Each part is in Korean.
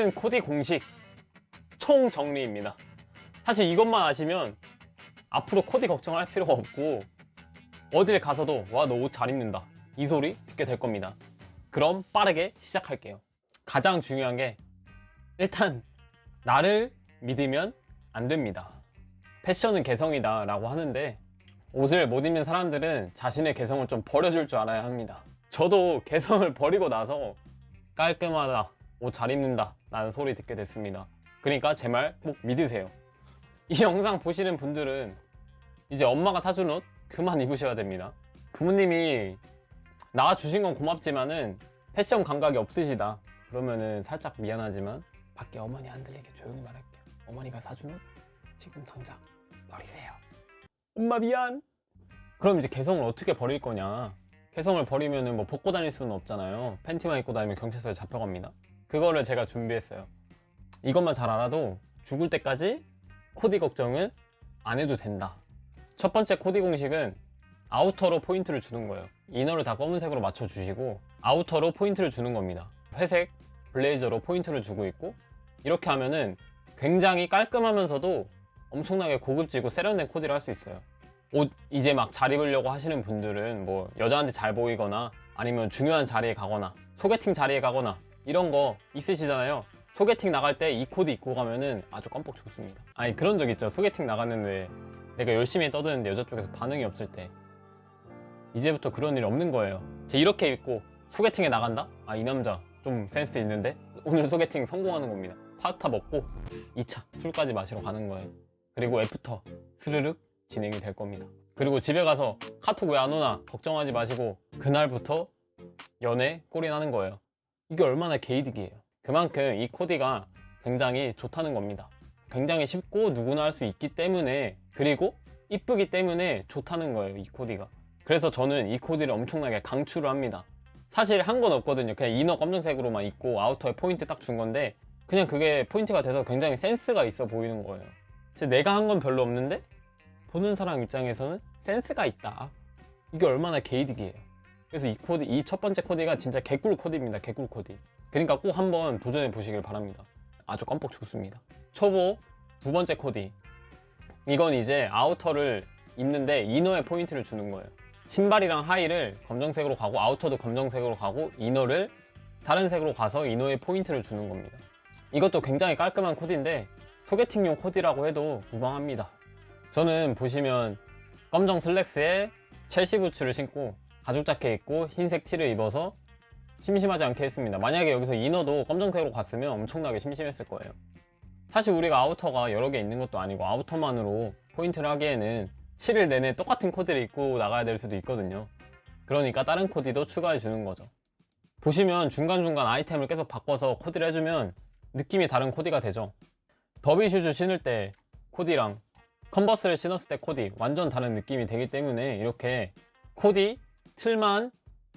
코디 공식 총 정리입니다. 사실 이것만 아시면 앞으로 코디 걱정할 필요가 없고 어딜 가서도 와, 너 옷 잘 입는다 이 소리 듣게 될 겁니다. 그럼 빠르게 시작할게요. 가장 중요한 게 일단 나를 믿으면 안 됩니다. 패션은 개성이다 라고 하는데 옷을 못 입는 사람들은 자신의 개성을 좀 버려줄 줄 알아야 합니다. 저도 개성을 버리고 나서 깔끔하다, 옷 잘 입는다 라는 소리 듣게 됐습니다. 그러니까 제 말 꼭 믿으세요. 이 영상 보시는 분들은 이제 엄마가 사준 옷 그만 입으셔야 됩니다. 부모님이 낳아주신 건 고맙지만은 패션 감각이 없으시다 그러면은 살짝 미안하지만 밖에 어머니 안 들리게 조용히 말할게요. 어머니가 사준 옷 지금 당장 버리세요. 엄마 미안. 그럼 이제 개성을 어떻게 버릴 거냐. 개성을 버리면은 뭐 벗고 다닐 수는 없잖아요. 팬티만 입고 다니면 경찰서에 잡혀갑니다. 그거를 제가 준비했어요. 이것만 잘 알아도 죽을 때까지 코디 걱정은 안 해도 된다. 첫 번째 코디 공식은 아우터로 포인트를 주는 거예요. 이너를 다 검은색으로 맞춰주시고 아우터로 포인트를 주는 겁니다. 회색 블레이저로 포인트를 주고 있고 이렇게 하면은 굉장히 깔끔하면서도 엄청나게 고급지고 세련된 코디를 할 수 있어요. 옷 이제 막 잘 입으려고 하시는 분들은 뭐 여자한테 잘 보이거나 아니면 중요한 자리에 가거나 소개팅 자리에 가거나 이런 거 있으시잖아요. 소개팅 나갈 때 이 코디 입고 가면은 아주 껌뻑 죽습니다. 아니 그런 적 있죠. 소개팅 나갔는데 내가 열심히 떠드는데 여자 쪽에서 반응이 없을 때 이제부터 그런 일이 없는 거예요. 제 이렇게 입고 소개팅에 나간다? 아, 이 남자 좀 센스 있는데? 오늘 소개팅 성공하는 겁니다. 파스타 먹고 2차 술까지 마시러 가는 거예요. 그리고 애프터 스르륵 진행이 될 겁니다. 그리고 집에 가서 카톡 왜 안 오나 걱정하지 마시고 그날부터 연애 꼴이 나는 거예요. 이게 얼마나 개이득이에요. 그만큼 이 코디가 굉장히 좋다는 겁니다. 굉장히 쉽고 누구나 할 수 있기 때문에 그리고 이쁘기 때문에 좋다는 거예요, 이 코디가. 그래서 저는 이 코디를 엄청나게 강추를 합니다. 사실 한 건 없거든요. 그냥 이너 검정색으로만 입고 아우터에 포인트 딱 준 건데 그냥 그게 포인트가 돼서 굉장히 센스가 있어 보이는 거예요. 내가 한 건 별로 없는데 보는 사람 입장에서는 센스가 있다. 이게 얼마나 개이득이에요. 그래서 이 코디, 이 첫 번째 코디가 진짜 개꿀 코디입니다. 개꿀 코디. 그러니까 꼭 한번 도전해 보시길 바랍니다. 아주 껌뻑 죽습니다. 초보 두 번째 코디. 이건 이제 아우터를 입는데 이너에 포인트를 주는 거예요. 신발이랑 하의를 검정색으로 가고 아우터도 검정색으로 가고 이너를 다른 색으로 가서 이너에 포인트를 주는 겁니다. 이것도 굉장히 깔끔한 코디인데 소개팅용 코디라고 해도 무방합니다. 저는 보시면 검정 슬랙스에 첼시 부츠를 신고 가죽 자켓 입고 흰색 티를 입어서 심심하지 않게 했습니다. 만약에 여기서 이너도 검정색으로 갔으면 엄청나게 심심했을 거예요. 사실 우리가 아우터가 여러 개 있는 것도 아니고 아우터만으로 포인트를 하기에는 7일 내내 똑같은 코디를 입고 나가야 될 수도 있거든요. 그러니까 다른 코디도 추가해 주는 거죠. 보시면 중간중간 아이템을 계속 바꿔서 코디를 해주면 느낌이 다른 코디가 되죠. 더비 슈즈 신을 때 코디랑 컨버스를 신었을 때 코디 완전 다른 느낌이 되기 때문에 이렇게 코디 틀만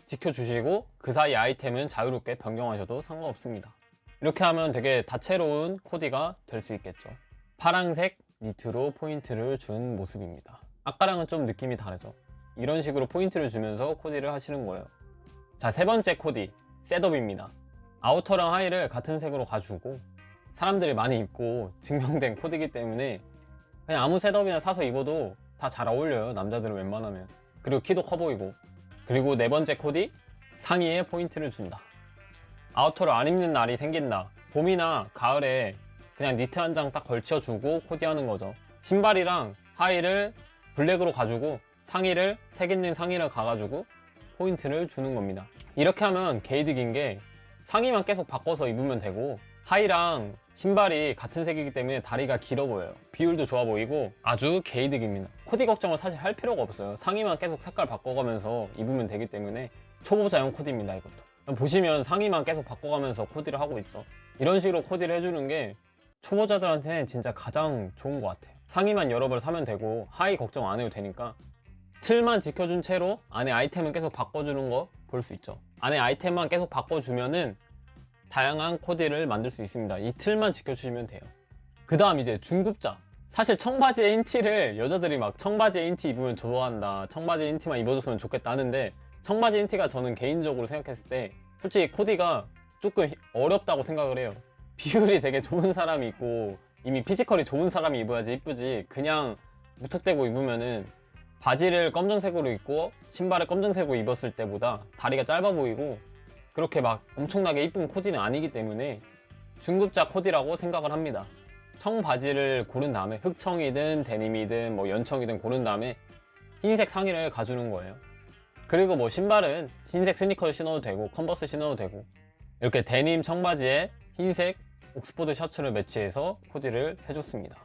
지켜주시고 그 사이 아이템은 자유롭게 변경하셔도 상관없습니다. 이렇게 하면 되게 다채로운 코디가 될 수 있겠죠. 파랑색 니트로 포인트를 준 모습입니다. 아까랑은 좀 느낌이 다르죠. 이런 식으로 포인트를 주면서 코디를 하시는 거예요. 자, 세 번째 코디 셋업입니다. 아우터랑 하의를 같은 색으로 가주고 사람들이 많이 입고 증명된 코디이기 때문에 그냥 아무 셋업이나 사서 입어도 다 잘 어울려요. 남자들은 웬만하면. 그리고 키도 커 보이고. 그리고 네 번째 코디 상의에 포인트를 준다. 아우터를 안 입는 날이 생긴다. 봄이나 가을에 그냥 니트 한 장 딱 걸쳐주고 코디하는 거죠. 신발이랑 하의를 블랙으로 가지고 상의를 색 있는 상의를 가가지고 포인트를 주는 겁니다. 이렇게 하면 개이득인 게 상의만 계속 바꿔서 입으면 되고 하의랑 신발이 같은 색이기 때문에 다리가 길어 보여요. 비율도 좋아 보이고 아주 개이득입니다. 코디 걱정을 사실 할 필요가 없어요. 상의만 계속 색깔 바꿔가면서 입으면 되기 때문에 초보자용 코디입니다. 이것도 보시면 상의만 계속 바꿔가면서 코디를 하고 있죠. 이런 식으로 코디를 해주는 게 초보자들한테는 진짜 가장 좋은 것 같아요. 상의만 여러 벌 사면 되고 하의 걱정 안 해도 되니까 틀만 지켜준 채로 안에 아이템은 계속 바꿔주는 거 볼 수 있죠. 안에 아이템만 계속 바꿔주면은 다양한 코디를 만들 수 있습니다. 이 틀만 지켜주시면 돼요. 그 다음 이제 중급자. 사실 청바지에 인티를 여자들이 막 청바지에 인티 입으면 좋아한다, 청바지에 인티만 입어줬으면 좋겠다 하는데 청바지 인티가 저는 개인적으로 생각했을 때 솔직히 코디가 조금 어렵다고 생각을 해요. 비율이 되게 좋은 사람이 있고 이미 피지컬이 좋은 사람이 입어야지 이쁘지, 그냥 무턱대고 입으면은 바지를 검정색으로 입고 신발을 검정색으로 입었을 때보다 다리가 짧아 보이고 그렇게 막 엄청나게 이쁜 코디는 아니기 때문에 중급자 코디라고 생각을 합니다. 청바지를 고른 다음에 흑청이든 데님이든 뭐 연청이든 고른 다음에 흰색 상의를 가주는 거예요. 그리고 뭐 신발은 흰색 스니커 신어도 되고 컨버스 신어도 되고 이렇게 데님 청바지에 흰색 옥스포드 셔츠를 매치해서 코디를 해줬습니다.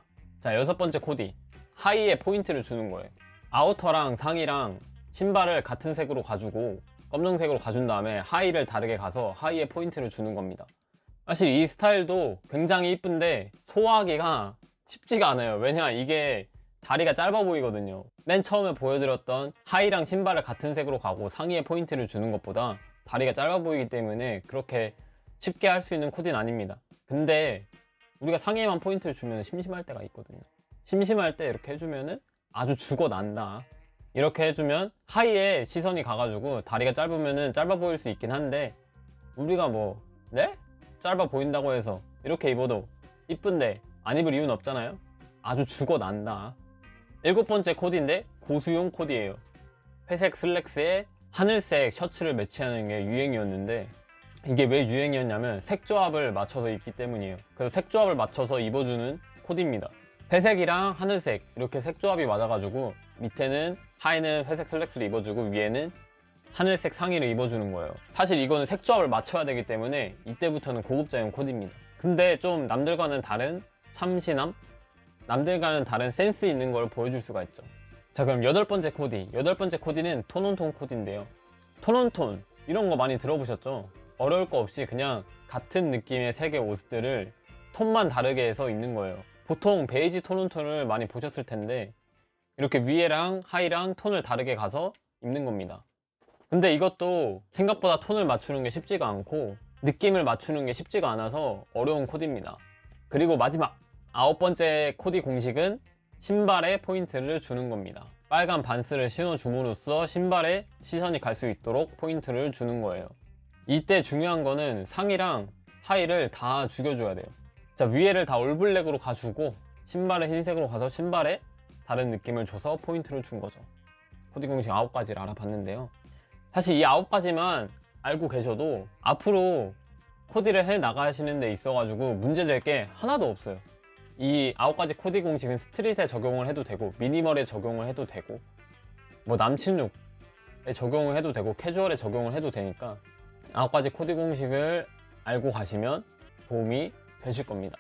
자, 여섯 번째 코디, 하의에 포인트를 주는 거예요. 아우터랑 상의랑 신발을 같은 색으로 가주고 검정색으로 가준 다음에 하의를 다르게 가서 하의에 포인트를 주는 겁니다. 사실 이 스타일도 굉장히 이쁜데 소화하기가 쉽지가 않아요. 왜냐, 이게 다리가 짧아 보이거든요. 맨 처음에 보여드렸던 하의랑 신발을 같은 색으로 가고 상의에 포인트를 주는 것보다 다리가 짧아 보이기 때문에 그렇게 쉽게 할 수 있는 코디는 아닙니다. 근데 우리가 상의에만 포인트를 주면 심심할 때가 있거든요. 심심할 때 이렇게 해주면은 아주 죽어난다. 이렇게 해주면 하의에 시선이 가가지고 다리가 짧으면은 짧아 보일 수 있긴 한데 우리가 뭐 네? 짧아 보인다고 해서 이렇게 입어도 이쁜데 안 입을 이유는 없잖아요. 아주 죽어난다. 일곱 번째 코디인데 고수용 코디예요. 회색 슬랙스에 하늘색 셔츠를 매치하는 게 유행이었는데 이게 왜 유행이었냐면 색조합을 맞춰서 입기 때문이에요. 그래서 색조합을 맞춰서 입어주는 코디입니다. 회색이랑 하늘색 이렇게 색조합이 맞아가지고 밑에는 하의는 회색 슬랙스를 입어주고 위에는 하늘색 상의를 입어주는 거예요. 사실 이거는 색조합을 맞춰야 되기 때문에 이때부터는 고급자용 코디입니다. 근데 좀 남들과는 다른 참신함? 남들과는 다른 센스 있는 걸 보여줄 수가 있죠. 자, 그럼 여덟 번째 코디. 여덟 번째 코디는 톤온톤 코디인데요. 톤온톤 이런 거 많이 들어보셨죠? 어려울 거 없이 그냥 같은 느낌의 색의 옷들을 톤만 다르게 해서 입는 거예요. 보통 베이지 톤온톤을 많이 보셨을 텐데 이렇게 위에랑 하의랑 톤을 다르게 가서 입는 겁니다. 근데 이것도 생각보다 톤을 맞추는 게 쉽지가 않고 느낌을 맞추는 게 쉽지가 않아서 어려운 코디입니다. 그리고 마지막 아홉 번째 코디 공식은 신발에 포인트를 주는 겁니다. 빨간 반스를 신어줌으로써 신발에 시선이 갈 수 있도록 포인트를 주는 거예요. 이때 중요한 거는 상의랑 하의를 다 죽여줘야 돼요. 자, 위에를 다 올블랙으로 가주고 신발을 흰색으로 가서 신발에 다른 느낌을 줘서 포인트를 준 거죠. 코디 공식 9가지를 알아봤는데요. 사실 이 9가지만 알고 계셔도 앞으로 코디를 해 나가시는 데 있어가지고 문제될 게 하나도 없어요. 이 9가지 코디 공식은 스트릿에 적용을 해도 되고 미니멀에 적용을 해도 되고 뭐 남친 룩에 적용을 해도 되고 캐주얼에 적용을 해도 되니까 9가지 코디 공식을 알고 가시면 도움이 되실 겁니다.